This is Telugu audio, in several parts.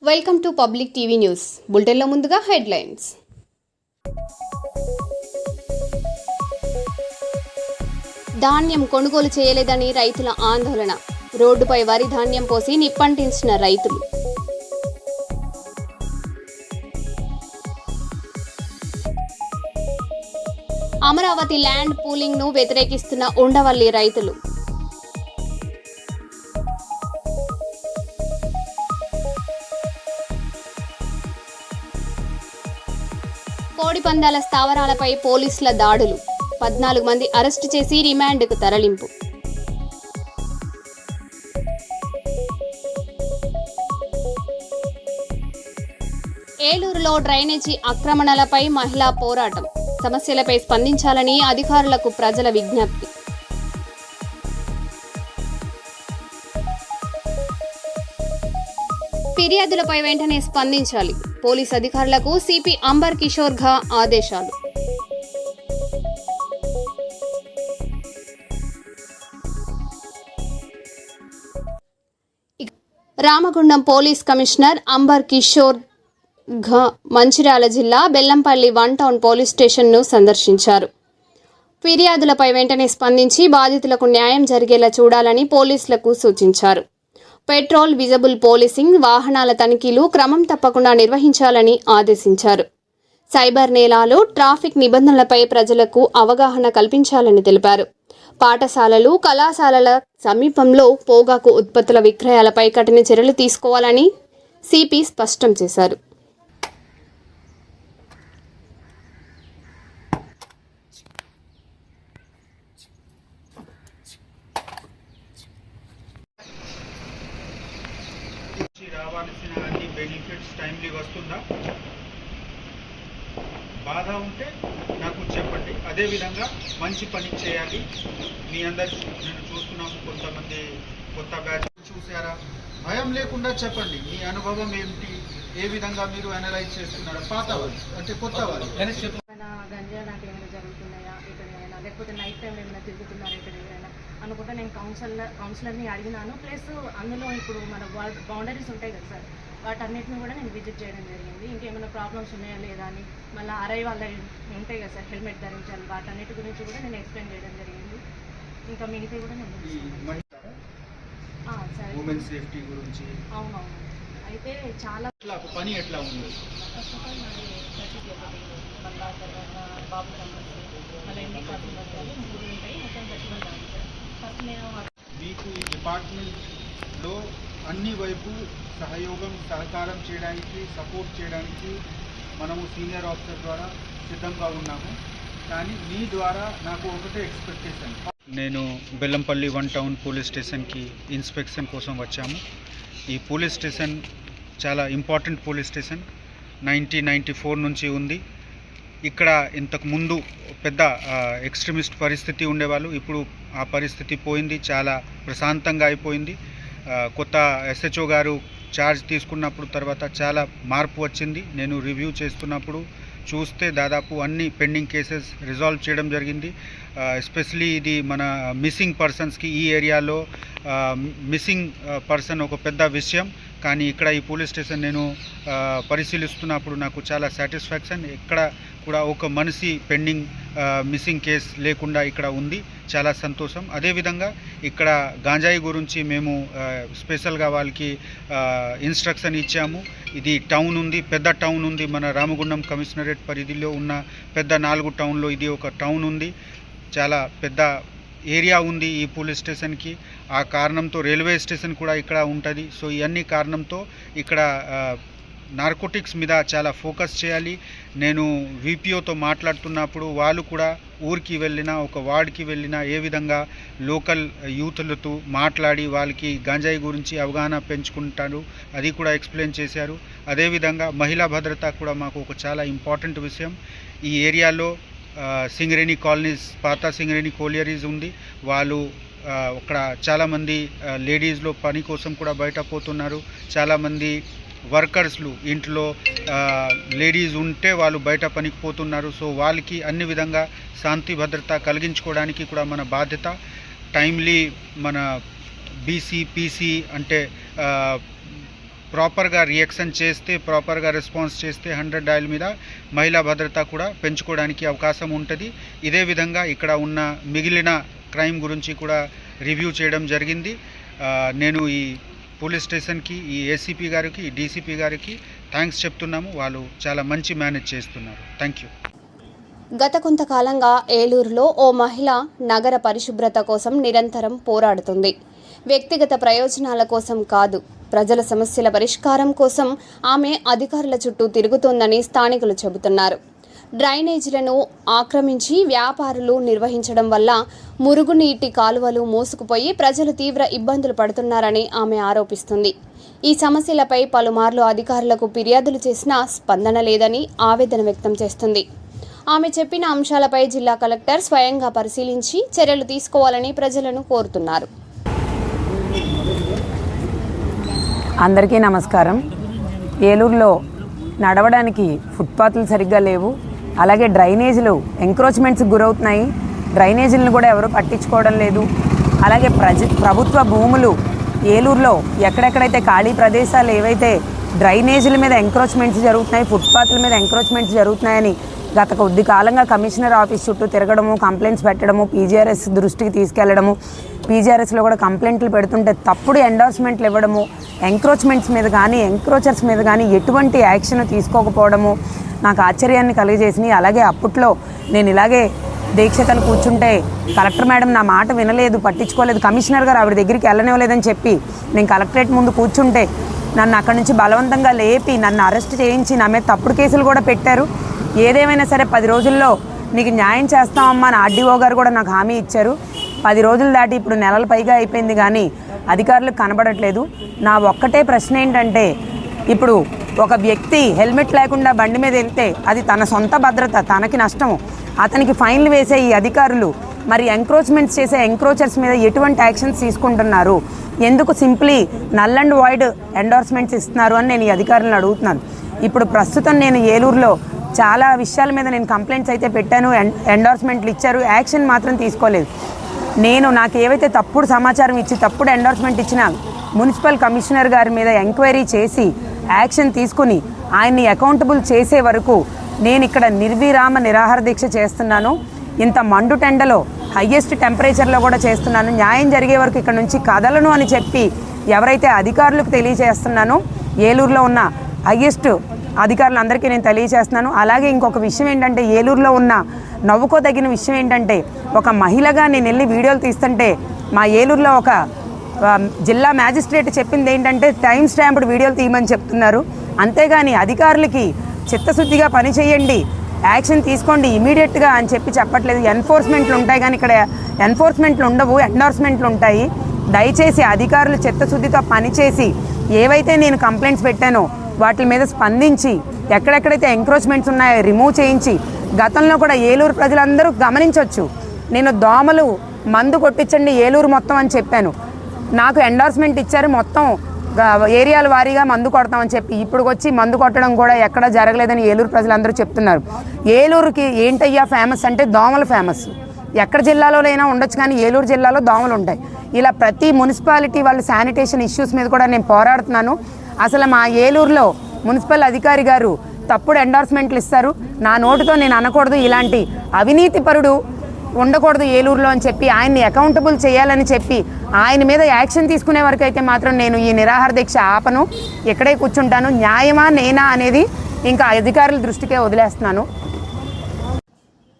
Welcome to public TV news. బులెటిన్లో ముందుగా హెడ్లైన్స్. ధాన్యం కొనుగోలు చేయలేదని రైతుల ఆందోళన. రోడ్డుపై వరి ధాన్యం పోసి నిప్పంటించిన రైతులు. అమరావతి ల్యాండ్ పూలింగ్ ను వ్యతిరేకిస్తున్న ఉండవల్లి రైతులు. కోడిపందాల స్థావరాలపై పోలీసుల దాడులు. 14 మంది అరెస్టు చేసి రిమాండ్కు తరలింపు. ఏలూరులో డ్రైనేజీ ఆక్రమణలపై మహిళా పోరాటం. సమస్యలపై స్పందించాలని అధికారులకు ప్రజల విజ్ఞప్తి. ఫిర్యాదులపై వెంటనే స్పందించాలి. పోలీస్ అధికారులకు సిపి అంబర్ కిషోర్ ఘా ఆదేశాలు. రామగుండం పోలీస్ కమిషనర్ అంబర్ కిషోర్ ఘా మంచిర్యాల జిల్లా బెల్లంపల్లి 1 టౌన్ పోలీస్ స్టేషన్ను సందర్శించారు. ఫిర్యాదులపై వెంటనే స్పందించి బాధితులకు న్యాయం జరిగేలా చూడాలని పోలీసులకు సూచించారు. పెట్రోల్, విజిబుల్ పోలీసింగ్, వాహనాల తనిఖీలు క్రమం తప్పకుండా నిర్వహించాలని ఆదేశించారు. సైబర్ నేరాలు, ట్రాఫిక్ నిబంధనలపై ప్రజలకు అవగాహన కల్పించాలని తెలిపారు. పాఠశాలలు, కళాశాలల సమీపంలో పొగాకు ఉత్పత్తుల విక్రయాలపై కఠిన చర్యలు తీసుకోవాలని సిపి స్పష్టం చేశారు. రావాల్సిన అన్ని బెనిఫిట్స్ టైమ్లీ వస్తుందా? బాధ ఉంటే నాకు చెప్పండి. అదేవిధంగా మంచి పని చేయాలి. మీ అందరు నేను చూస్తున్నాము, కొంతమంది కొత్త బ్యాచ్ చూసారా? భయం లేకుండా చెప్పండి. మీ అనుభవం ఏమిటి? ఏ విధంగా మీరు అనలైజ్ చేస్తున్నారా? పాత వాళ్ళు అంటే కొత్త వాళ్ళు గంజా నాకు ఏమైనా జరుగుతున్నాయా ఎక్కడైనా, లేకపోతే నైట్ టైం ఏమైనా తిరుగుతున్నారా ఎక్కడైనా అనుకుంటే నేను కౌన్సిలర్ని అడిగినాను. ప్లస్ అందులో ఇప్పుడు మన బౌండరీస్ ఉంటాయి కదా సార్, వాటన్నిటిని కూడా నేను విజిట్ చేయడం జరిగింది. ఇంకేమైనా ప్రాబ్లమ్స్ ఉన్నాయా లేదా అని, మళ్ళీ అరై వాళ్ళ ఉంటాయి కదా సార్, హెల్మెట్ ధరించాలి, వాటన్నిటి గురించి కూడా నేను ఎక్స్ప్లెయిన్ చేయడం జరిగింది. ఇంకా మిగతా కూడా నేను సార్ ఉమెన్ సేఫ్టీ గురించి. అవునవును. అయితే చాలా పని ఎట్లా ఉంది? ఫస్ట్ ఆఫ్ ఆల్ నాది మళ్ళీ తర్వాత బాబు మళ్ళీ ఎన్ని కాపీ వర్గాలు 3 ఉంటాయి, మొత్తం 31 సార్. ఫస్ట్ నేను మీకు ఈ డిపార్ట్మెంట్లో అన్ని వైపు సహకారం చేయడానికి, సపోర్ట్ చేయడానికి మనము సీనియర్ ఆఫీసర్ ద్వారా సిద్ధంగా ఉన్నాము. కానీ మీ ద్వారా నాకు ఒకటే ఎక్స్పెక్టేషన్. నేను బెల్లంపల్లి 1 టౌన్ పోలీస్ స్టేషన్కి ఇన్స్పెక్షన్ కోసం వచ్చాము. ఈ పోలీస్ స్టేషన్ చాలా ఇంపార్టెంట్ పోలీస్ స్టేషన్. 1994 నుంచి ఉంది. ఇక్కడ ఇంతకుముందు పెద్ద ఎక్స్ట్రీమిస్ట్ పరిస్థితి ఉండేవాళ్ళు. ఇప్పుడు ఆ పరిస్థితి పోయింది, చాలా ప్రశాంతంగా అయిపోయింది. కొత్త ఎస్హెచ్ఓ గారు ఛార్జ్ తీసుకున్నప్పుడు తర్వాత చాలా మార్పు వచ్చింది. నేను రివ్యూ చేస్తున్నప్పుడు చూస్తే దాదాపు అన్ని పెండింగ్ కేసెస్ రిజాల్వ్ చేయడం జరిగింది. ఎస్పెషలీ ఇది మన మిస్సింగ్ పర్సన్స్కి ఈ ఏరియాలో మిస్సింగ్ పర్సన్ ఒక పెద్ద విషయం. కానీ ఇక్కడ ఈ పోలీస్ స్టేషన్ నేను పరిశీలిస్తున్నప్పుడు నాకు చాలా సాటిస్ఫాక్షన్. ఇక్కడ కూడా ఒక మనిషి పెండింగ్ మిస్సింగ్ కేస్ లేకుండా ఇక్కడ ఉంది, చాలా సంతోషం. అదేవిధంగా ఇక్కడ గాంజాయి గురించి మేము స్పెషల్గా వాళ్ళకి ఇన్స్ట్రక్షన్ ఇచ్చాము. ఇది టౌన్ ఉంది, పెద్ద టౌన్ ఉంది, మన రామగుండం కమిషనరేట్ పరిధిలో ఉన్న పెద్ద 4 టౌన్లో ఇది ఒక టౌన్ ఉంది. చాలా పెద్ద ఏరియా ఉంది ఈ పోలీస్ స్టేషన్కి. ఆ కారణంతో రైల్వే స్టేషన్ కూడా ఇక్కడ ఉంటుంది. సో ఇవన్నీ కారణంతో ఇక్కడ నార్కోటిక్స్ మీద చాలా ఫోకస్ చేయాలి. నేను విపిఓతో మాట్లాడుతున్నప్పుడు వాళ్ళు కూడా ఊరికి వెళ్ళినా, ఒక వార్డ్కి వెళ్ళినా ఏ విధంగా లోకల్ యూత్లతో మాట్లాడి వాళ్ళకి గంజాయి గురించి అవగాహన పెంచుకుంటారు, అది కూడా ఎక్స్ప్లెయిన్ చేశారు. అదేవిధంగా మహిళా భద్రత కూడా మాకు ఒక చాలా ఇంపార్టెంట్ విషయం. ఈ ఏరియాలో సింగరేణి కాలనీస్, పాత సింగరేణి కోలియరీస్ ఉంది. వాళ్ళు అక్కడ చాలామంది లేడీస్లో పని కోసం కూడా బయట పోతున్నారు. చాలామంది వర్కర్స్లు ఇంట్లో లేడీస్ ఉంటే వాళ్ళు బయట పనికి పోతున్నారు. సో వాళ్ళకి అన్ని విధంగా శాంతి భద్రత కలిగించుకోవడానికి కూడా మన బాధ్యత. టైమ్లీ మన బీసీ, పీసీ అంటే ప్రాపర్గా రియాక్షన్ చేస్తే, ప్రాపర్గా రెస్పాన్స్ చేస్తే 100 డయల్ మీద మహిళా భద్రత కూడా పెంచుకోవడానికి అవకాశం ఉంటుంది. ఇదే విధంగా ఇక్కడ ఉన్న మిగిలిన క్రైమ్ గురించి కూడా రివ్యూ చేయడం జరిగింది. నేను ఈ పోలీస్ స్టేషన్కి, ఈ ఏసీపీ గారికి, ఈ డీసీపీ గారికి థ్యాంక్స్ చెప్తున్నాము. వాళ్ళు చాలా మంచి మేనేజ్ చేస్తున్నారు. Thank you. గత కొంతకాలంగా ఏలూరులో ఓ మహిళ నగర పరిశుభ్రత కోసం నిరంతరం పోరాడుతుంది. వ్యక్తిగత ప్రయోజనాల కోసం కాదు, ప్రజల సమస్యల పరిష్కారం కోసం ఆమె అధికారుల చుట్టూ తిరుగుతోందని స్థానికులు చెబుతున్నారు. డ్రైనేజీలను ఆక్రమించి వ్యాపారులు నిర్వహించడం వల్ల మురుగునీటి కాలువలు మూసుకుపోయి ప్రజలు తీవ్ర ఇబ్బందులు పడుతున్నారని ఆమె ఆరోపిస్తుంది. ఈ సమస్యలపై పలుమార్లు అధికారులకు ఫిర్యాదులు చేసినా స్పందన లేదని ఆవేదన వ్యక్తం చేస్తుంది. ఆమె చెప్పిన అంశాలపై జిల్లా కలెక్టర్ స్వయంగా పరిశీలించి చర్యలు తీసుకోవాలని ప్రజలను కోరుతున్నారు. అందరికీ నమస్కారం. ఏలూరులో నడవడానికి ఫుట్పాత్లు సరిగ్గా లేవు. అలాగే డ్రైనేజీలు ఎంక్రోచ్మెంట్స్కి గురవుతున్నాయి. డ్రైనేజీలను కూడా ఎవరు పట్టించుకోవడం లేదు. అలాగే ప్రభుత్వ భూములు ఏలూరులో ఎక్కడెక్కడైతే ఖాళీ ప్రదేశాలు ఏవైతే డ్రైనేజీల మీద ఎంక్రోచ్మెంట్స్ జరుగుతున్నాయి, ఫుట్పాత్ల మీద ఎంక్రోచ్మెంట్స్ జరుగుతున్నాయని గత కొద్ది కాలంగా కమిషనర్ ఆఫీస్ చుట్టూ తిరగడము, కంప్లైంట్స్ పెట్టడము, పీజీఆర్ఎస్ దృష్టికి తీసుకెళ్లడము, పీజీఆర్ఎస్లో కూడా కంప్లైంట్లు పెడుతుంటే తప్పుడు ఎండార్స్మెంట్లు ఇవ్వడము, ఎంక్రోచ్మెంట్స్ మీద కానీ ఎంక్రోచర్స్ మీద కానీ ఎటువంటి యాక్షన్ తీసుకోకపోవడము నాకు ఆశ్చర్యాన్ని కలిగజేసినాయి. అలాగే అప్పట్లో నేను ఇలాగే దీక్షతలు కూర్చుంటే కలెక్టర్ మేడం నా మాట వినలేదు, పట్టించుకోలేదు. కమిషనర్ గారు ఆవిడ దగ్గరికి వెళ్ళనివ్వలేదని చెప్పి నేను కలెక్టరేట్ ముందు కూర్చుంటే నన్ను అక్కడి నుంచి బలవంతంగా లేపి నన్ను అరెస్ట్ చేయించి నా మీద తప్పుడు కేసులు కూడా పెట్టారు. ఏదేమైనా సరే 10 రోజుల్లో నీకు న్యాయం చేస్తామమ్మా అని ఆర్డీఓ గారు కూడా నాకు హామీ ఇచ్చారు. 10 రోజులు దాటి ఇప్పుడు నెలల పైగా అయిపోయింది కానీ అధికారులకు కనబడట్లేదు. నా ఒక్కటే ప్రశ్న ఏంటంటే, ఇప్పుడు ఒక వ్యక్తి హెల్మెట్ లేకుండా బండి మీద వెళ్తే అది తన సొంత భద్రత, తనకి నష్టము. అతనికి ఫైన్లు వేసే ఈ అధికారులు మరి ఎంక్రోచ్మెంట్స్ చేసే ఎంక్రోచర్స్ మీద ఎటువంటి యాక్షన్స్ తీసుకుంటున్నారు? ఎందుకు simply null and void endorsements ఇస్తున్నారు అని నేను ఈ అధికారులను అడుగుతున్నాను. ఇప్పుడు ప్రస్తుతం నేను ఏలూరులో చాలా విషయాల మీద నేను కంప్లైంట్స్ అయితే పెట్టాను, ఎండార్స్మెంట్లు ఇచ్చారు, యాక్షన్ మాత్రం తీసుకోలేదు. నాకు ఏవైతే తప్పుడు సమాచారం ఇచ్చి తప్పుడు ఎండార్స్మెంట్ ఇచ్చిన మున్సిపల్ కమిషనర్ గారి మీద ఎంక్వైరీ చేసి యాక్షన్ తీసుకుని ఆయన్ని అకౌంటబుల్ చేసే వరకు నేను ఇక్కడ నిర్విరామ నిరాహార దీక్ష చేస్తున్నాను. ఇంత మండు టెండలో హయ్యెస్ట్ టెంపరేచర్లో కూడా చేస్తున్నాను. న్యాయం జరిగే వరకు ఇక్కడ నుంచి కదలను అని చెప్పి ఎవరైతే అధికారులకు తెలియజేస్తున్నానో, ఏలూరులో ఉన్న హయ్యెస్ట్ అధికారులందరికీ నేను తెలియజేస్తున్నాను. అలాగే ఇంకొక విషయం ఏంటంటే, ఏలూరులో ఉన్న నవ్వుకోదగిన విషయం ఏంటంటే, ఒక మహిళగా నేను వెళ్ళి వీడియోలు తీస్తుంటే మా ఏలూరులో ఒక జిల్లా మ్యాజిస్ట్రేట్ చెప్పింది ఏంటంటే టైం స్టాంప్డ్ వీడియోలు తీయమని చెప్తున్నారు. అంతేగాని అధికారులకి చిత్తశుద్ధిగా పని చేయండి, యాక్షన్ తీసుకోండి ఇమీడియట్గా అని చెప్పట్లేదు. ఎన్ఫోర్స్మెంట్లు ఉంటాయి కానీ ఇక్కడ ఎన్ఫోర్స్మెంట్లు ఉండవు, ఎండార్స్మెంట్లు ఉంటాయి. దయచేసి అధికారులు చిత్తశుద్ధితో పనిచేసి ఏవైతే నేను కంప్లైంట్స్ పెట్టానో వాటి మీద స్పందించి ఎక్కడెక్కడైతే ఎంక్రోచ్మెంట్స్ ఉన్నాయో రిమూవ్ చేయించి, గతంలో కూడా ఏలూరు ప్రజలందరూ గమనించవచ్చు, నేను దోమలు మందు కొట్టించండి ఏలూరు మొత్తం అని చెప్పాను. నాకు ఎండార్స్మెంట్ ఇచ్చారు, మొత్తం ఏరియాల వారీగా మందు కొడతామని చెప్పి. ఇప్పుడు వచ్చి మందు కొట్టడం కూడా ఎక్కడా జరగలేదని ఏలూరు ప్రజలందరూ చెప్తున్నారు. ఏలూరుకి ఏంటయ్యా ఫేమస్ అంటే దోమలు ఫేమస్. ఎక్కడ జిల్లాలోనైనా ఉండొచ్చు కానీ ఏలూరు జిల్లాలో దోమలు ఉంటాయి. ఇలా ప్రతి మున్సిపాలిటీ వాళ్ళ శానిటేషన్ ఇష్యూస్ మీద కూడా నేను పోరాడుతున్నాను. అసలు మా ఏలూరులో మున్సిపల్ అధికారి గారు తప్పుడు ఎండార్స్మెంట్లు ఇస్తారు. నా నోటితో నేను అనకూడదు, ఇలాంటి అవినీతి పరుడు ఉండకూడదు ఏలూరులో అని చెప్పి ఆయన్ని అకౌంటబుల్ చేయాలని చెప్పి ఆయన మీద యాక్షన్ తీసుకునే వరకు అయితే మాత్రం నేను ఈ నిరాహార దీక్ష ఆపను, ఇక్కడే కూర్చుంటాను. న్యాయమా నేనా అనేది ఇంకా అధికారుల దృష్టికే వదిలేస్తున్నాను.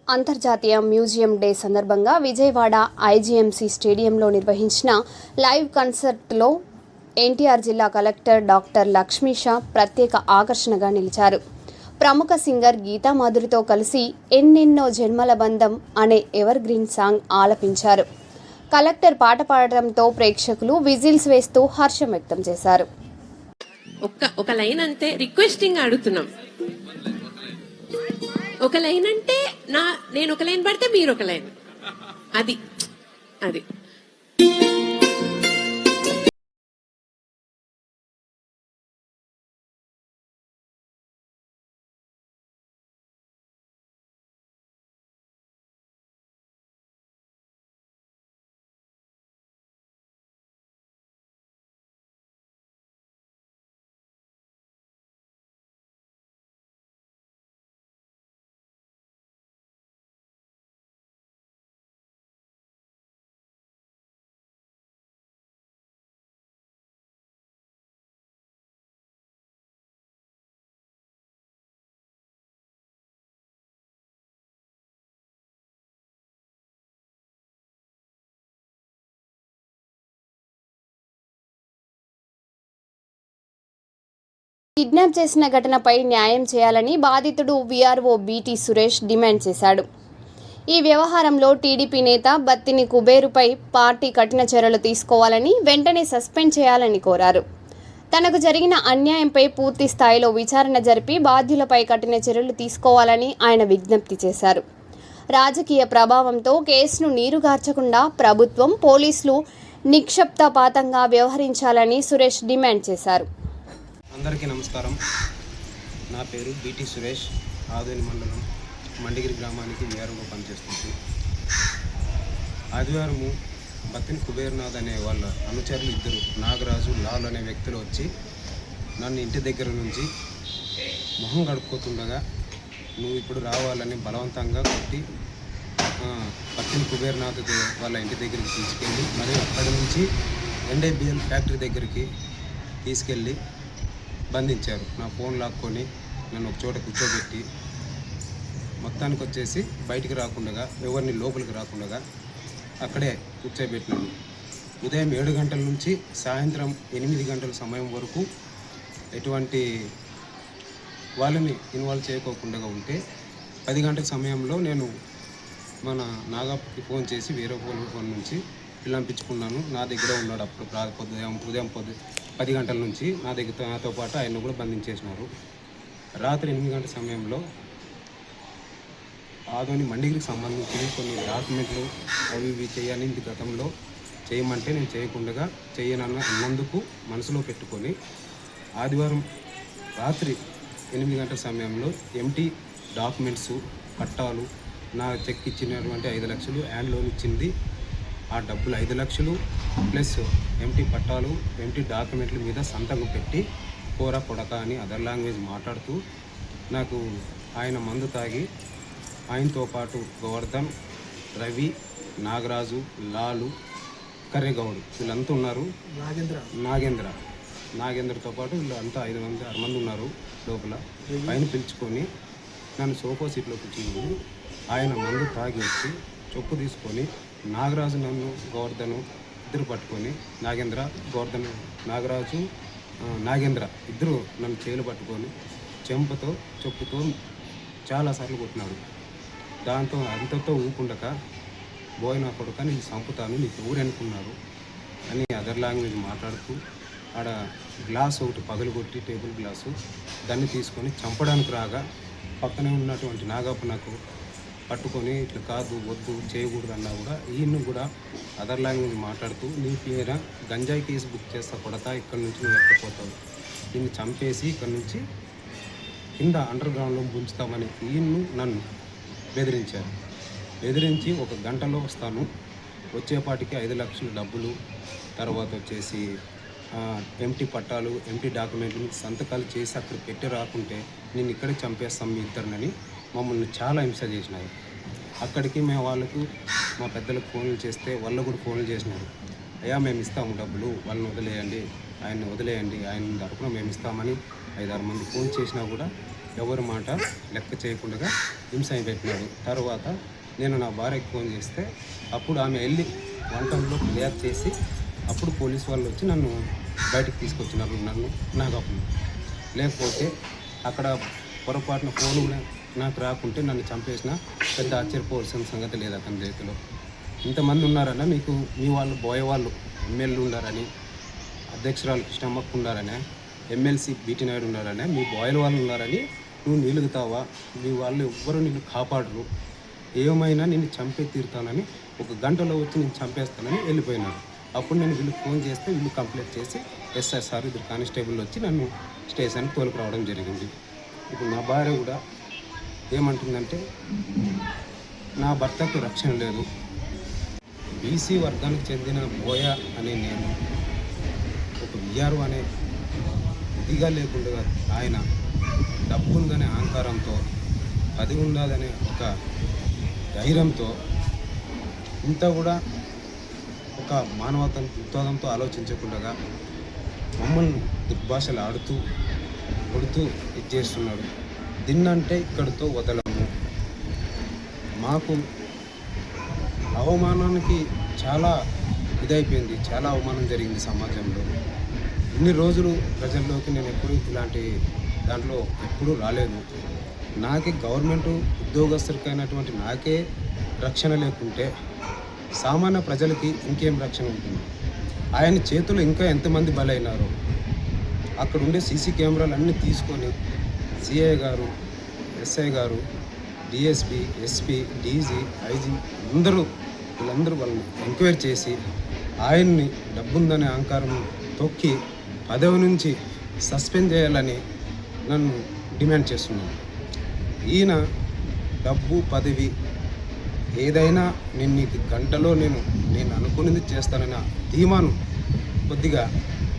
అంతర్జాతీయ మ్యూజియం డే సందర్భంగా విజయవాడ ఐజీఎంసీ స్టేడియంలో నిర్వహించిన లైవ్ కన్సర్ట్లో ఎన్టీఆర్ జిల్లా కలెక్టర్ డాక్టర్ లక్ష్మీషా ప్రత్యేక ఆకర్షణగా నిలిచారు. ప్రముఖ సింగర్ గీతామాధురితో కలిసి ఎన్నెన్నో జన్మల బంధం అనే ఎవర్ గ్రీన్ సాంగ్ ఆలపించారు. కలెక్టర్ పాట పాడడంతో ప్రేక్షకులు విజిల్స్ వేస్తూ హర్షం వ్యక్తం చేశారు. ఒక లైన్ అంతే, రిక్వెస్టింగ్ అడుగుతున్నాం. ఒక లైన్ అంటే నేను ఒక లైన్ పడితే మీరు ఒక లైన్, అది కిడ్నాప్ చేసిన ఘటనపై న్యాయం చేయాలని బాధితుడు వీఆర్ఓ బీటీ సురేష్ డిమాండ్ చేశాడు. ఈ వ్యవహారంలో టీడీపీ నేత బత్తిని కుబేరుపై పార్టీ కఠిన చర్యలు తీసుకోవాలని, వెంటనే సస్పెండ్ చేయాలని కోరారు. తనకు జరిగిన అన్యాయంపై పూర్తి స్థాయిలో విచారణ జరిపి బాధ్యులపై కఠిన చర్యలు తీసుకోవాలని ఆయన విజ్ఞప్తి చేశారు. రాజకీయ ప్రభావంతో కేసును నీరుగార్చకుండా ప్రభుత్వం, పోలీసులు నిక్షిప్తపాతంగా వ్యవహరించాలని సురేష్ డిమాండ్ చేశారు. అందరికీ నమస్కారం. నా పేరు బీటీ సురేష్. ఆదోని మండలం మండిగిరి గ్రామానికి వీఆర్ఓగా పనిచేస్తుంది. ఆదివారము బత్తిని కుబేర్నాథ్ అనే వాళ్ళ అనుచరులు ఇద్దరు, నాగరాజు, లాల్ అనే వ్యక్తులు వచ్చి నన్ను ఇంటి దగ్గర నుంచి మొహం గడుపుతుండగా నువ్వు ఇప్పుడు రావాలని బలవంతంగా కొట్టి బత్తిని కుబేర్నాథ్ వాళ్ళ ఇంటి దగ్గరికి తీసుకెళ్ళి మరియు అక్కడి నుంచి NABL ఫ్యాక్టరీ దగ్గరికి తీసుకెళ్ళి బంధించారు. నా ఫోన్ లాక్కొని నన్ను ఒక చోట కూర్చోబెట్టి మొత్తానికి వచ్చేసి బయటికి రాకుండా, ఎవరిని లోపలికి రాకుండా అక్కడే కూర్చోబెట్టినాను. ఉదయం 7 గంటల నుంచి సాయంత్రం 8 గంటల సమయం వరకు ఎటువంటి వాళ్ళని ఇన్వాల్వ్ చేయకోకుండా ఉంటే 10 గంటల సమయంలో నేను మన నాగప్పకి ఫోన్ చేసి వేరే ఫోన్ నుంచి పిల్లంపించుకున్నాను. నా దగ్గర ఉన్నాడు. అప్పుడు ఉదయం 10 గంటల నుంచి నాతో పాటు ఆయన కూడా బంధించేసినారు. రాత్రి 8 గంటల సమయంలో ఆదోని మండిగిరికి సంబంధించిన కొన్ని డాక్యుమెంట్లు అవి ఇవి చేయాలి, ఇంటి గతంలో చేయమంటే నేను చేయకుండా అన్నందుకు మనసులో పెట్టుకొని ఆదివారం రాత్రి 8 గంటల సమయంలో ఎంటీ డాక్యుమెంట్స్, పట్టాలు, నా చెక్ ఇచ్చినటువంటి 5 లక్షలు, హ్యాండ్ లోన్ ఇచ్చింది ఆ డబ్బులు 5 లక్షలు ప్లస్ ఎంటీ పట్టాలు, ఎంటీ డాక్యుమెంట్ల మీద సంతకం పెట్టి కోరా కొడక అని అదర్ లాంగ్వేజ్ మాట్లాడుతూ నాకు ఆయన మందు తాగి ఆయనతో పాటు గోవర్ధన్, రవి, నాగరాజు, లాలు, కర్రెగౌడ్ వీళ్ళంతా ఉన్నారు. నాగేంద్రతో పాటు వీళ్ళు అంతా 6 మంది ఉన్నారు లోపల. పైన పిలుచుకొని నన్ను సోఫా సీట్లో కూర్చుని ఆయన మందు తాగి వచ్చి చొప్పు తీసుకొని నాగరాజు, నన్ను గోవర్ధను ఇద్దరు పట్టుకొని నాగేంద్ర ఇద్దరు నన్ను చేలు పట్టుకొని చెంపతో చొప్పుతో చాలాసార్లు కొట్టినాడు. దాంతో అంతతో ఊకుండక బోయ్ నా కొడుక నేను చంపుతాను, నీకు ఊరు అనుకున్నారు అని అదర్ లాంగ్వేజ్ మాట్లాడుతూ ఆడ గ్లాస్ ఒకటి పగలగొట్టి, టేబుల్ గ్లాసు, దాన్ని తీసుకొని చంపడానికి రాగా పక్కనే ఉన్నటువంటి నాగప్ప నాకు పట్టుకొని ఇట్లా కాదు, వద్దు, చేయకూడదు అన్నా కూడా ఈయన్ని కూడా అదర్ లాంగ్వేజ్ మాట్లాడుతూ నీ పేర గంజాయి కేసు బుక్ చేస్తా, కొడతా, ఇక్కడ నుంచి నువ్వు ఎక్కిపోతావు, దీన్ని చంపేసి ఇక్కడ నుంచి కింద అండర్ గ్రౌండ్లో ఉంచుతామని ఈయన్ను నన్ను బెదిరించి 1 గంటలో వస్తాను, వచ్చేపాటికి 5 లక్షలు డబ్బులు, తర్వాత వచ్చేసి ఎంటీ పట్టాలు, ఎంటీ డాక్యుమెంట్లు సంతకాలు చేసి అక్కడ పెట్టి రాకుంటే నేను ఇక్కడే చంపేస్తాం మీ ఇద్దరినని మమ్మల్ని చాలా హింస చేసినారు. అక్కడికి మేము వాళ్ళకు, మా పెద్దలకు ఫోన్లు చేస్తే వాళ్ళు కూడా ఫోన్లు చేసినారు. అయ్యా మేము ఇస్తాము డబ్బులు, వాళ్ళని వదిలేయండి, ఆయన తరపున మేము ఇస్తామని 5-6 మంది ఫోన్ చేసినా కూడా ఎవరి మాట లెక్క చేయకుండా హింస పెట్టినాడు. తర్వాత నేను నా భార్యకి ఫోన్ చేస్తే అప్పుడు ఆమె వెళ్ళి వంటల్లో రియాక్ట్ చేసి అప్పుడు పోలీసు వాళ్ళు వచ్చి నన్ను బయటకు తీసుకొచ్చినారు, నాగప్పని. లేకపోతే అక్కడ పొరపాటున ఫోను నాకు రాకుంటే నన్ను చంపేసిన పెద్ద ఆశ్చర్యపోవాల్సిన సంగతి లేదు. అతని చేతిలో ఇంతమంది ఉన్నారన్న, మీకు మీ వాళ్ళు బోయ వాళ్ళు ఎమ్మెల్యేలు ఉన్నారని, అధ్యక్షురాలు కృష్ణమ్మకు ఉన్నారని, ఎమ్మెల్సీ బీటీ నాయుడు ఉన్నారని, మీ బోయల వాళ్ళు ఉన్నారని నువ్వు నిలుగుతావా, మీ వాళ్ళు ఎవ్వరూ నిన్ను కాపాడరు, ఏమైనా నిన్ను చంపే తీరుతానని 1 గంటలో వచ్చి నేను చంపేస్తానని వెళ్ళిపోయినాడు. అప్పుడు నేను వీళ్ళకి ఫోన్ చేస్తే వీళ్ళు కంప్లైంట్ చేసి SSR 2 కానిస్టేబుల్ వచ్చి నన్ను స్టేషన్కి తోలుకు రావడం జరిగింది. ఇప్పుడు నా భార్య కూడా ఏమంటుందంటే నా భర్తకు రక్షణ లేదు, బీసీ వర్గానికి చెందిన బోయ అనే నేను ఒక వీఆర్ఓ అనే ఇదిగా లేకుండా ఆయన డబ్బు ఉందనే అహంకారంతో, అది ఉండదనే ఒక ధైర్యంతో, ఇంత కూడా ఒక మానవత దృక్పథంతో ఆలోచించకుండా మమ్మల్ని దుర్భాషలు ఆడుతూ కొడుతూ ఇది చేస్తున్నాడు. దీన్నంటే ఇక్కడితో వదలము. మాకు అవమానానికి చాలా ఇదైపోయింది, చాలా అవమానం జరిగింది సమాజంలో. ఇన్ని రోజులు ప్రజల్లోకి నేను ఎప్పుడు ఇలాంటి దాంట్లో ఎప్పుడూ రాలేదు. నాకే గవర్నమెంట్ ఉద్యోగస్తులకైనటువంటి నాకే రక్షణ లేకుంటే సామాన్య ప్రజలకి ఇంకేం రక్షణ ఉంటుంది? ఆయన చేతులు ఇంకా ఎంతమంది బలైనారో. అక్కడ ఉండే సీసీ కెమెరాలు అన్నీ తీసుకొని సిఐ గారు, ఎస్ఐ గారు, డిఎస్పి, ఎస్పీ, డీజీ, ఐజీ వీళ్ళందరూ వాళ్ళని ఎంక్వైరీ చేసి ఆయన్ని డబ్బుందనే అహంకారం తొక్కి పదవి నుంచి సస్పెండ్ చేయాలని నన్ను డిమాండ్ చేస్తున్నాను. ఈయన డబ్బు పదవి ఏదైనా నేను నీకు గంటలో నేను అనుకున్నది చేస్తానన్న ధీమాను కొద్దిగా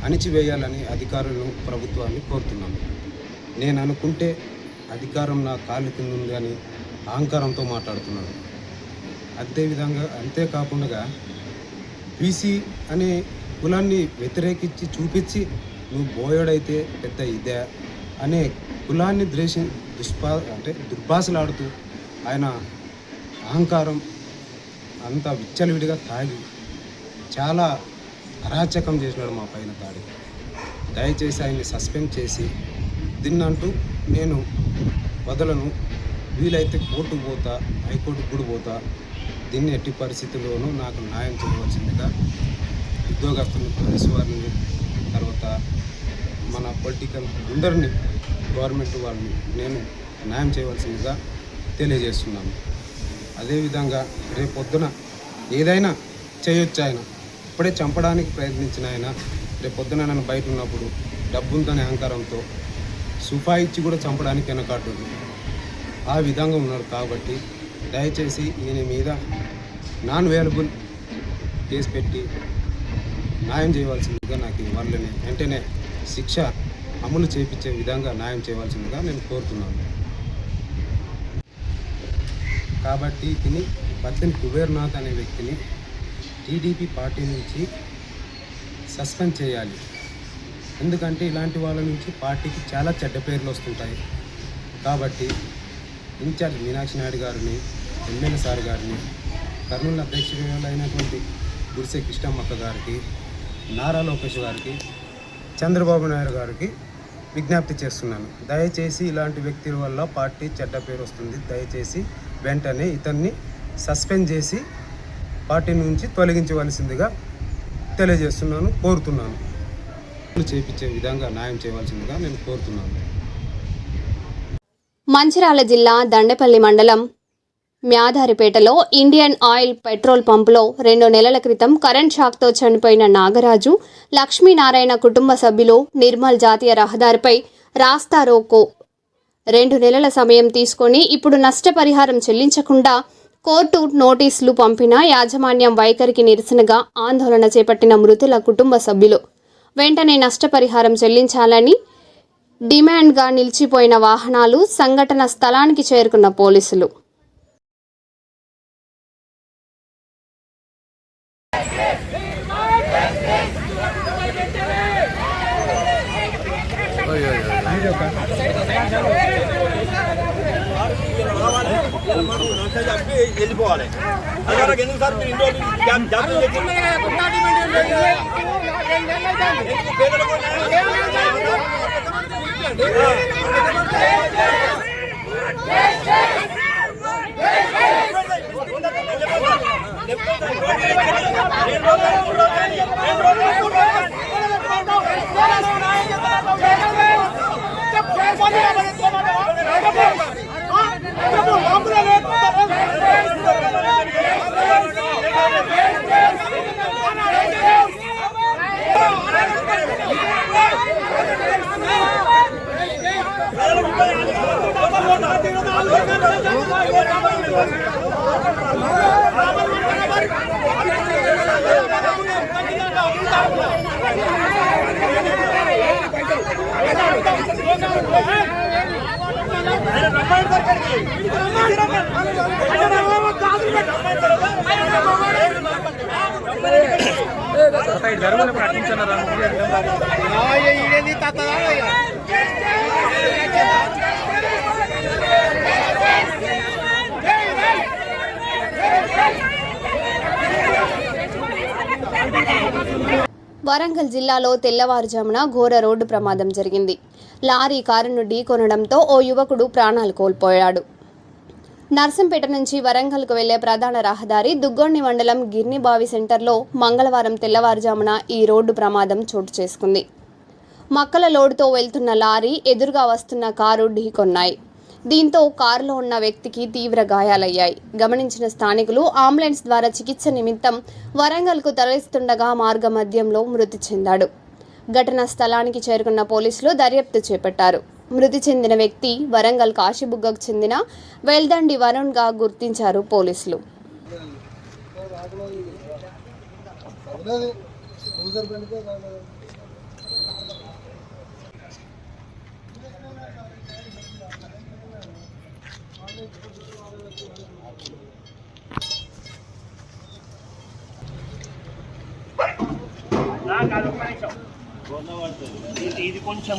అణిచివేయాలని అధికారులను, ప్రభుత్వాన్ని కోరుతున్నాను. నేను అనుకుంటే అధికారం నా కాళ్ళు కింద ఉంది అని అహంకారంతో మాట్లాడుతున్నాడు. అదేవిధంగా అంతేకాకుండా బీసీ అనే కులాన్ని వ్యతిరేకించి చూపించి నువ్వు బోయోడైతే పెద్ద ఇదే అనే కులాన్ని దుర్భాషలాడుతూ ఆయన అహంకారం అంతా విచ్చలవిడిగా తాగి చాలా అరాచకం చేసినాడు మా పైన తాడి. దయచేసి ఆయన్ని సస్పెండ్ చేసి దీన్నంటూ నేను వదలను. వీలైతే కోర్టుకు పోతా, హైకోర్టుకు కూడా పోతా. దీన్ని ఎట్టి పరిస్థితుల్లోనూ నాకు న్యాయం చేయవలసిందిగా ఉద్యోగస్తులు, పోలీసు వారిని, తర్వాత మన పొలిటికల్ అందరినీ, గవర్నమెంట్ వాళ్ళని నేను న్యాయం చేయవలసిందిగా తెలియజేస్తున్నాను. అదేవిధంగా రేపొద్దున ఏదైనా చేయొచ్చు. ఆయన ఇప్పుడే చంపడానికి ప్రయత్నించిన ఆయన రేపొద్దున నన్ను బయట ఉన్నప్పుడు డబ్బుందనే అహంకారంతో సుఫాయిచ్చి కూడా చంపడానికి వెనకాడు ఆ విధంగా ఉన్నాడు. కాబట్టి దయచేసి ఈయన మీద నాన్ వేలబుల్ కేసు పెట్టి న్యాయం చేయవలసిందిగా, నాకు వాళ్ళని వెంటనే శిక్ష అమలు చేయించే విధంగా న్యాయం చేయవలసిందిగా నేను కోరుతున్నాను. కాబట్టి దీన్ని బత్తెన్ కుబేర్నాథ్ అనే వ్యక్తిని టీడీపీ పార్టీ నుంచి సస్పెండ్ చేయాలి. ఎందుకంటే ఇలాంటి వాళ్ళ నుంచి పార్టీకి చాలా చెడ్డ పేర్లు వస్తుంటాయి. కాబట్టి ఇన్ఛార్జ్ మీనాక్షి నాయుడు గారిని, ఎమ్మెల్యే సార్ గారిని, కర్నూలు అధ్యక్షులైనటువంటి గుడిసె కృష్ణమ్మక్క గారికి, నారా లోకేష్ గారికి, చంద్రబాబు నాయుడు గారికి విజ్ఞప్తి చేస్తున్నాను. దయచేసి ఇలాంటి వ్యక్తుల వల్ల పార్టీ చెడ్డ పేరు వస్తుంది. దయచేసి వెంటనే ఇతన్ని సస్పెండ్ చేసి పార్టీ నుంచి తొలగించవలసిందిగా తెలియజేస్తున్నాను, కోరుతున్నాను. చేపించే విధంగా న్యాయం చేయవలసిందిగా నేను కోరుతున్నాను. మంచిర్యాల జిల్లా దండేపల్లి మండలం మ్యాదారిపేటలో ఇండియన్ ఆయిల్ పెట్రోల్ పంపులో 2 నెలల క్రితం కరెంట్ షాక్తో చనిపోయిన నాగరాజు, లక్ష్మీనారాయణ కుటుంబ సభ్యులు నిర్మల్ జాతీయ రహదారిపై రాస్తా రోకో 2 నెలల సమయం తీసుకొని ఇప్పుడు నష్టపరిహారం చెల్లించకుండా కోర్టు నోటీసులు పంపిన యాజమాన్యం వైఖరికి నిరసనగా ఆందోళన చేపట్టిన మృతుల కుటుంబ సభ్యులు వెంటనే నష్టపరిహారం చెల్లించాలని డిమాండ్గా నిలిచిపోయిన వాహనాలు సంఘటన స్థలానికి చేరుకున్న పోలీసులు. వెళ్ళిపోవాలి. ఎందుకు సార్ మీరు వరంగల్ జిల్లాలో తెల్లవారుజామున ఘోర రోడ్డు ప్రమాదం జరిగింది. లారీ కారును ఢీకొనడంతో ఓ యువకుడు ప్రాణాలు కోల్పోయాడు. నర్సంపేట నుంచి వరంగల్కు వెళ్లే ప్రధాన రహదారి దుగ్గొండి మండలం గిర్నిబావి సెంటర్లో మంగళవారం తెల్లవారుజామున ఈ రోడ్డు ప్రమాదం చోటు చేసుకుంది. మక్కల లోడుతో వెళ్తున్న లారీ ఎదురుగా వస్తున్న కారు ఢీకొన్నాయి. దీంతో కారులో ఉన్న వ్యక్తికి తీవ్ర గాయాలయ్యాయి. గమనించిన స్థానికులు అంబులెన్స్ ద్వారా చికిత్స నిమిత్తం వరంగల్కు తరలిస్తుండగా మార్గ మధ్యంలో మృతి చెందాడు. ఘటనా స్థలానికి చేరుకున్న పోలీసులు దర్యాప్తు చేపట్టారు. మృతి చెందిన వ్యక్తి వరంగల్ కాశీబుగ్గకు చెందిన వెల్దండి వరుణ్గా గుర్తించారు పోలీసులు. ఇది కొంచెం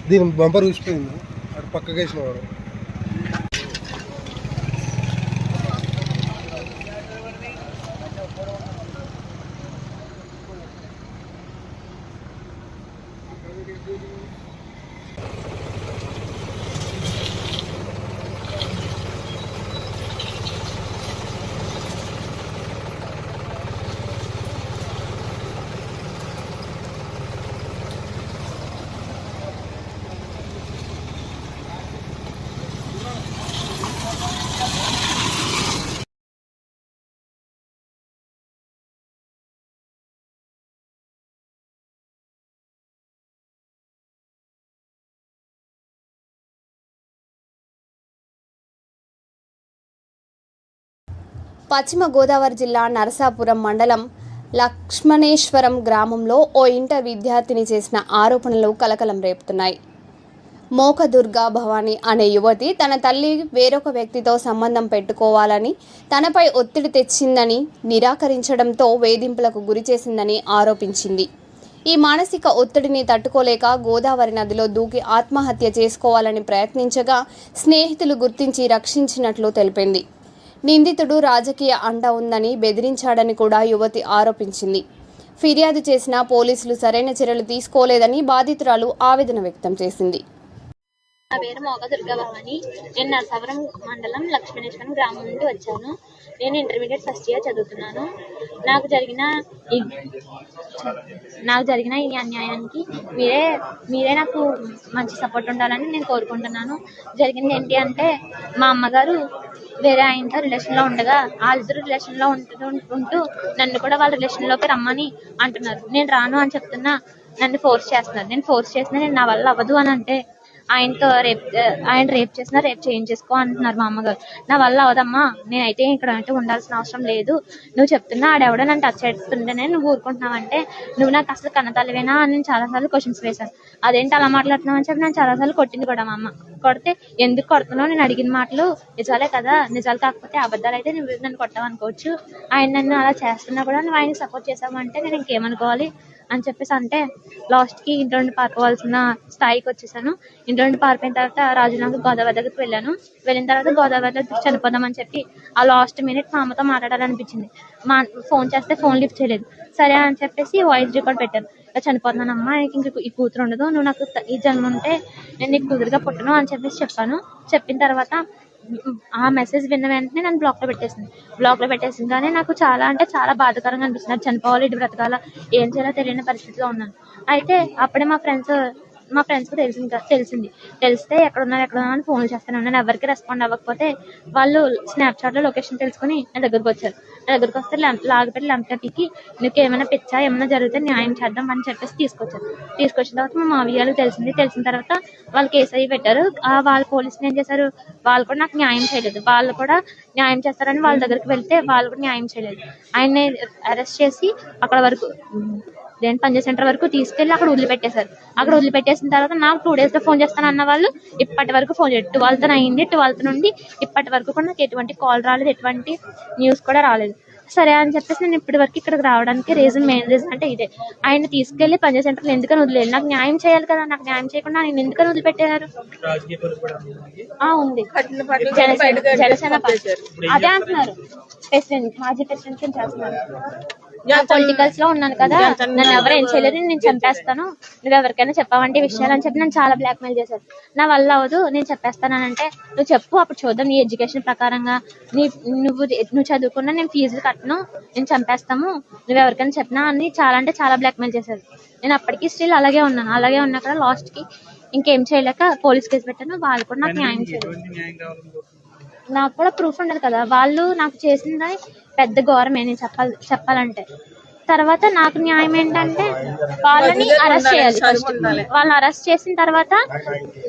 దీని బంపర్ చూసిపోయింది, అటు పక్కకి వేసిన వాడు. పశ్చిమ గోదావరి జిల్లా నరసాపురం మండలం లక్ష్మణేశ్వరం గ్రామంలో ఓ ఇంటర్ విద్యార్థిని చేసిన ఆరోపణలు కలకలం రేపుతున్నాయి. మోకదుర్గా భవానీ అనే యువతి తన తల్లి వేరొక వ్యక్తితో సంబంధం పెట్టుకోవాలని తనపై ఒత్తిడి తెచ్చిందని, నిరాకరించడంతో వేధింపులకు గురిచేసిందని ఆరోపించింది. ఈ మానసిక ఒత్తిడిని తట్టుకోలేక గోదావరి నదిలో దూకి ఆత్మహత్య చేసుకోవాలని ప్రయత్నించగా స్నేహితులు గుర్తించి రక్షించినట్లు తెలిపింది. నిందితుడు రాజకీయ అండ ఉందని బెదిరించాడని కూడా యువతి ఆరోపించింది. ఫిర్యాదు చేసిన పోలీసులు సరైన చర్యలు తీసుకోలేదని బాధితురాలు ఆవేదన వ్యక్తం చేసింది. నా పేరు మోకదుర్గా భవాని. నేను నరసాపురం మండలం లక్ష్మణేశ్వరం గ్రామం నుండి వచ్చాను. నేను ఇంటర్మీడియట్ ఫస్ట్ ఇయర్ చదువుతున్నాను. నాకు జరిగిన ఈ అన్యాయానికి మీరే నాకు మంచి సపోర్ట్ ఉండాలని నేను కోరుకుంటున్నాను. జరిగింది ఏంటి అంటే, మా అమ్మగారు వేరే ఆయనతో రిలేషన్లో ఉండగా వాళ్ళిద్దరు రిలేషన్లో ఉంటూ నన్ను కూడా వాళ్ళ రిలేషన్లోకి రమ్మని అంటున్నారు. నేను రాను అని చెప్తున్నా నన్ను ఫోర్స్ చేస్తున్నారు. నేను ఫోర్స్ చేసినా నేను నా వల్ల అవ్వదు అని అంటే ఆయన రేప్ చేసినా రేప్ చేయించేసుకో అంటున్నారు మా అమ్మగారు. నా వల్ల అవదమ్మా, నేనైతే ఇక్కడ అంటే ఉండాల్సిన అవసరం లేదు, నువ్వు చెప్తున్నా ఆడెవడో నన్ను టచ్ చేస్తుంటేనే నువ్వు ఊరుకుంటున్నావు అంటే నువ్వు నాకు అసలు కన్నతల్లివేనా అని నేను చాలాసార్లు క్వశ్చన్స్ వేశాను. అదేంటి అలా మాట్లాడుతున్నావు అని చెప్పి నేను చాలాసార్లు కొట్టింది కూడా మా అమ్మ. కొడితే ఎందుకు కొడుతున్నావు, నేను అడిగిన మాటలు నిజాలే కదా, నిజాలు కాకపోతే అబద్ధాలు అయితే నువ్వు నన్ను కొట్టావు అనుకోవచ్చు, ఆయన నన్ను అలా చేస్తున్నా కూడా నువ్వు ఆయనకి సపోర్ట్ చేసావు అంటే నేను ఇంకేమనుకోవాలి అని చెప్పేసి అంటే లాస్ట్కి ఇంట్లో నుండి పారిపోవాల్సిన స్థాయికి వచ్చేసాను. ఇంట్లో నుండి పారిపోయిన తర్వాత రాజునగర్ గోదావరి దగ్గరికి వెళ్ళిన తర్వాత గోదావరిలో చనిపోదామని చెప్పి ఆ లాస్ట్ మినిట్ మా అమ్మతో మాట్లాడాలనిపించింది. ఫోన్ చేస్తే ఫోన్ లిఫ్ట్ చేయలేదు. సరే అని చెప్పేసి వాయిస్ రికార్డ్ పెట్టారు. ఇలా చనిపోతున్నానమ్మా, ఇంక ఈ కూతురు ఉండదు, నువ్వు నాకు ఈ జన్మ ఉంటే నేను నీకు కూతురుగా పుట్టను అని చెప్పేసి చెప్పాను. చెప్పిన తర్వాత ఆ మెసేజ్ విన్న వెంటనే నన్ను బ్లాక్లో పెట్టేసింది. కానీ నాకు చాలా అంటే చాలా బాధాకరంగా అనిపిస్తుంది. నాకు చనిపోవాలి, ఇటు బ్రతకాల, ఏం చేయాలో తెలియని పరిస్థితిలో ఉన్నాను. అయితే అప్పుడే మా ఫ్రెండ్స్కి తెలిస్తే ఎక్కడున్నారు అని ఫోన్లు చేస్తాను. నేను ఎవరికి రెస్పాండ్ అవ్వకపోతే వాళ్ళు స్నాప్చాట్లో లొకేషన్ తెలుసుకుని నా దగ్గరకు వచ్చారు. నా దగ్గరికి వస్తే లాగిపెట్టి లంపటికి నీకు ఏమైనా పిచ్చా ఏమైనా జరిగితే న్యాయం చేద్దాం అని చెప్పేసి తీసుకొచ్చిన తర్వాత మా మావయ్యలకు తెలిసిన తర్వాత వాళ్ళు కేసు అయ్యి పెట్టారు. వాళ్ళ పోలీసులు ఏం చేశారు, వాళ్ళు కూడా నాకు న్యాయం చేయలేదు. వాళ్ళు కూడా న్యాయం చేస్తారని వాళ్ళ దగ్గరికి వెళ్తే వాళ్ళు కూడా న్యాయం చేయలేదు. ఆయన్ని అరెస్ట్ చేసి అక్కడ వరకు పంచాయత్ సెంటర్ వరకు తీసుకెళ్లి అక్కడ వదిలిపెట్టేశారు. అక్కడ వదిలిపెట్టేసిన తర్వాత నాకు 2 days లో ఫోన్ చేస్తాను అన్న వాళ్ళు ఇప్పటి వరకు ఫోన్ చేయలేదు. 12th అయింది. 12th నుండి ఇప్పటి వరకు కూడా నాకు ఎటువంటి కాల్ రాలేదు, ఎటువంటి న్యూస్ కూడా రాలేదు. సరే అని చెప్పేసి నేను ఇప్పటి వరకు ఇక్కడికి రావడానికి మెయిన్ రీజన్ అంటే ఇదే. ఆయన తీసుకెళ్లి పంచాయత్ సెంటర్లో ఎందుకని వదిలేదు, నాకు న్యాయం చేయాలి కదా. నాకు న్యాయం చేయకుండా ఆయన ఎందుకని వదిలిపెట్టారు? ఉంది, జనసేన పార్టీ అదే అంటున్నారు. ప్రెసిడెంట్, మాజీ ప్రెసిడెంట్ చేస్తున్నారు. పొలిటికల్స్ లో ఉన్నాను కదా, నన్ను ఎవరు ఏం చేయలేదు, నేను చంపేస్తాను, నువ్వు ఎవరికైనా చెప్పావంటే విషయాలు అని చెప్పి నన్ను చాలా బ్లాక్ మెయిల్ చేశారు. నా వల్ల అవదు, నేను చెప్పేస్తానంటే నువ్వు చెప్పు, అప్పుడు చూద్దాం నీ ఎడ్యుకేషన్ ప్రకారంగా నువ్వు చదువుకున్నా నేను ఫీజులు కట్టను, నేను చంపేస్తాము, నువ్వు ఎవరికైనా చెప్పినా అని చాలా అంటే చాలా బ్లాక్ మెయిల్ చేశారు. నేను అప్పటికి స్టిల్ అలాగే ఉన్నా కదా. లాస్ట్ కి ఇంకేం చేయలేక పోలీస్ కేసు పెట్టాను. వాళ్ళు కూడా నాకు న్యాయం చేయలేదు. నాకు కూడా ప్రూఫ్ ఉండదు కదా. వాళ్ళు నాకు చేసింది పెద్ద ఘోరమే నేను చెప్పాలంటే. తర్వాత నాకు న్యాయం ఏంటంటే వాళ్ళని అరెస్ట్ చేయాలి. ఫస్ట్ వాళ్ళని అరెస్ట్ చేసిన తర్వాత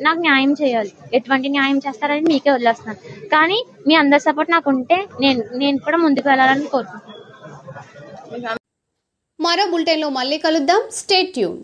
నాకు న్యాయం చేయాలి. ఎటువంటి న్యాయం చేస్తారని మీకే వదిలేస్తున్నాను. కానీ మీ అందరి సపోర్ట్ నాకు ఉంటే నేను కూడా ముందుకు వెళ్ళాలని కోరుకుంటున్నాను. మరో బులెటిన్లో మళ్ళీ కలుద్దాం. Stay tune.